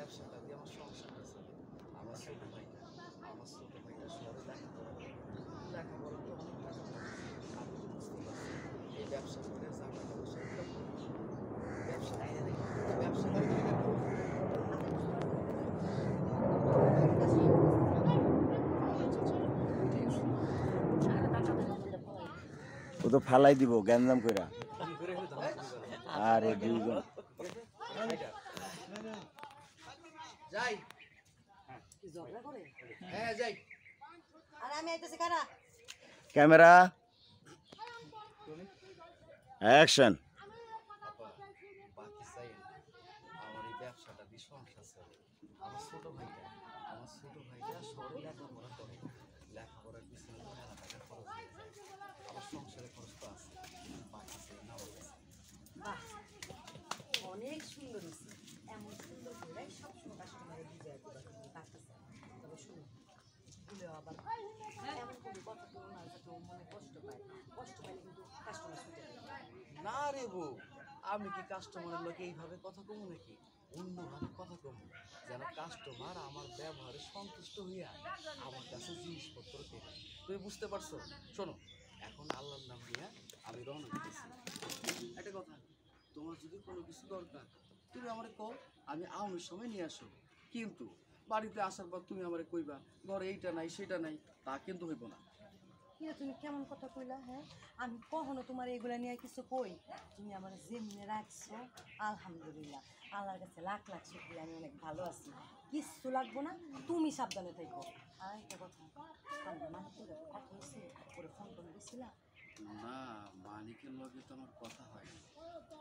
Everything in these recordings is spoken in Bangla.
ব্যবসাটা দিয়ে আমার সংসারটা চলে। আমার ছোট ভাইটা শহরে লেখাপড়া তো অনেক টাকা খরচ। আমি তো বুঝতেই পারছি এই ব্যবসা করে যা টাকা পয়সা ইনকাম করবো, ব্যবসা ব্যবসা করে ও তো ফালাই দিব গ্যাঞ্জাম কইরা। আরে দুইজন যাই হ্যাঁ যাই। আর আমি আইতেছি কারা ক্যামেরা অ্যাকশন। বাকি চাই আমার এই ব্যবসাটা দিয়ে সংসার চলে। আমার ছোট ভাইটা শহরে লেখাপড়া করে, লেখাপড়ার পিছনে মেলা টাকা খরচ হয়ে যায়। আমার সংসারে খরচ তো আছে, বাকি চাই না আমার কাছে। বাহ অনেক সুন্দর হয়েছে এমন সুন্দর করে সবসময় কাস্টমারের বিজয় করে পারতেছে। তবে শুনো ভুলেও আবার এমন কোনো কথা বলো না যাতে ও মনে কষ্ট পায় কিন্তু কাস্টমার শুনতে না রে বউ, আমি কি কাস্টমারের লোকে এইভাবে কথা কমু নাকি? অন্যভাবে কথা কমু, যেন কাস্টমার আমার ব্যবহারে সন্তুষ্ট হইয়া আমার কাছে জিনিসপত্র কেনে। তুমি বুঝতে পারছো? শোনো, এখন আল্লাহর নাম নিয়ে আমি রওনা দিতেছি। একটা কথা, তোমার যদি কোনো কিছু দরকার তুমি আমারে কও, আমি আউনের সময় নিয়ে আসো। কিন্তু বাড়িতে আসার পর তুমি আমারে কইবা ঘরে এইটা নাই সেটা নাই, তা কিন্তু হইব না। কিন্তু তুমি কেমন কথা কইলা? হ্যাঁ আমি কখনো তোমার এগুলা নিয়ে কিছু কই? তুমি আমার যেমনি রাখছো আলহামদুলিল্লাহ, আল্লাহর কাছে লাখ লাখ শুকরিয়া, আমি অনেক ভালো আছি, কিচ্ছু লাগবো না, তুমি সাবধানে থাকো। আর একটা কথা, কথা হয়েছে ওরে ফোন করে দিছিলা? না, মালিকের লগে তো আমার কথা হয়নি।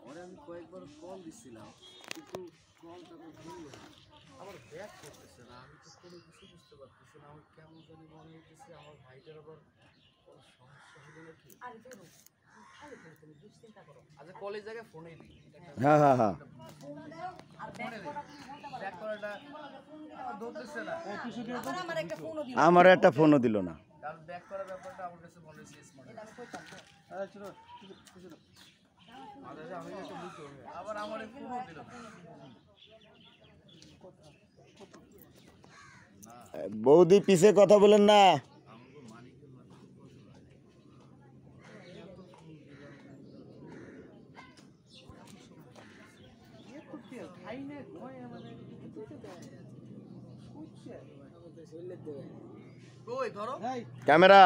ওরে আমি কয়েকবার কল দিছিলাম, কিন্তু কলটা তো ধরলো না, আবার ব্যাক করতেছে না। আমি তো কোনো কিছু বুঝতে পারতেছি না। আমার কেমন জানি মনে হইতেছে আমার ভাইটার আবার কোনো সমস্যা হলো নাকি। আরে ধরো খালি করে তুমি দুশ্চিন্তা করো। আচ্ছা কলেজ জায়গায় ফোনেই দিই। হ্যাঁ হ্যাঁ হ্যাঁ আর ব্যাক করাটা ধরতেছে না। আমার একটা ফোনও দিও। আমার একটা ফোনও দিল না। কারণ ব্যাক করার ব্যাপারটা আমার কাছে মনে হচ্ছে স্মার্ট। এটা আমি কইতাম তো। আমি একটু বুঝতে হবে, আবার আমার ফোনও দিল না। বৌদি পিছে কথা বলেন না। ক্যামেরা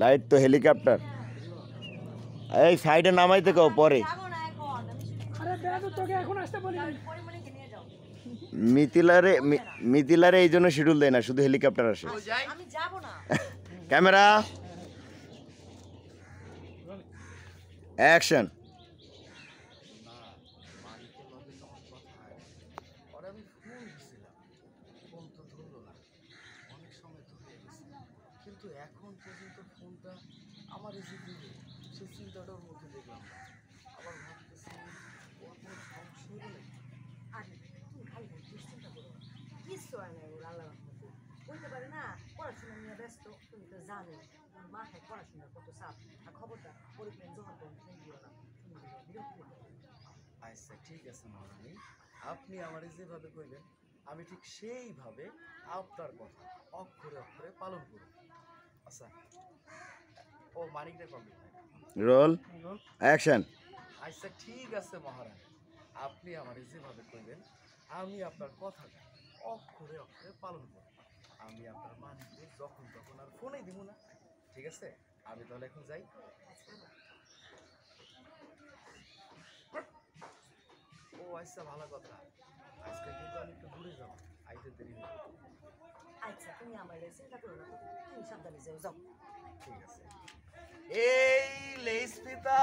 লাইট তো হেলিকপ্টার এই সাইডে নামাইতে কও পরে। যাবো না এখন, আমি শুধু আরে তোকে এখন আসতে বলি পরিমণিকে নিয়ে যাও। মিথিলারে এই জন্য শিডিউল দেয় না, শুধু হেলিকপ্টার আসে। আমি যাব না। Camera action. কিন্তু এখন পর্যন্ত ফোনটা আমার এসে দিবে, সে চিন্তাটার মধ্যে দেখলাম না। আবার ভাবতেছি ওর কোনো সমস্যা হলো নাকি। আরে তুমি খালি দুশ্চিন্তা করো না, কিচ্ছু হয় না ওর আল্লাহ রহমতে। বলতে পারে না পড়াশোনা নিয়ে ব্যস্ত, তুমি তো জানো মাথায় পড়াশোনার কত চাপ। আর খবরদার পরিপ্রেম যখন ফোন দিও না, তুমি বিরক্ত হয়ে যাবে। আচ্ছা ঠিক আছে মহারানী, আপনি আমার যেভাবে কইলেন আমি ঠিক সেইভাবে আপনার কথা অক্ষরে অক্ষরে পালন করব। আচ্ছা ও মানিকটা কমপ্লিট রোল অ্যাকশন। আচ্ছা ঠিক আছে মহারানী, আপনি আমার যেভাবে কইলেন আমি আপনার কথাটা অক্ষরে অক্ষরে পালন করব। আমি আপনার মানিককে যখন তখন আর ফোনেই দিব না। ঠিক আছে, আমি তাহলে এখন যাই। ও আচ্ছা ভালো কথা, আজকে কিন্তু আমি একটু ঘুরে যাবো, আইতে দেরি হবে। আচ্ছা তুমি আমার চিন্তা করো না, তুমি সাবধানে যাও, যাও। ঠিক আছে। এই লেস পিতা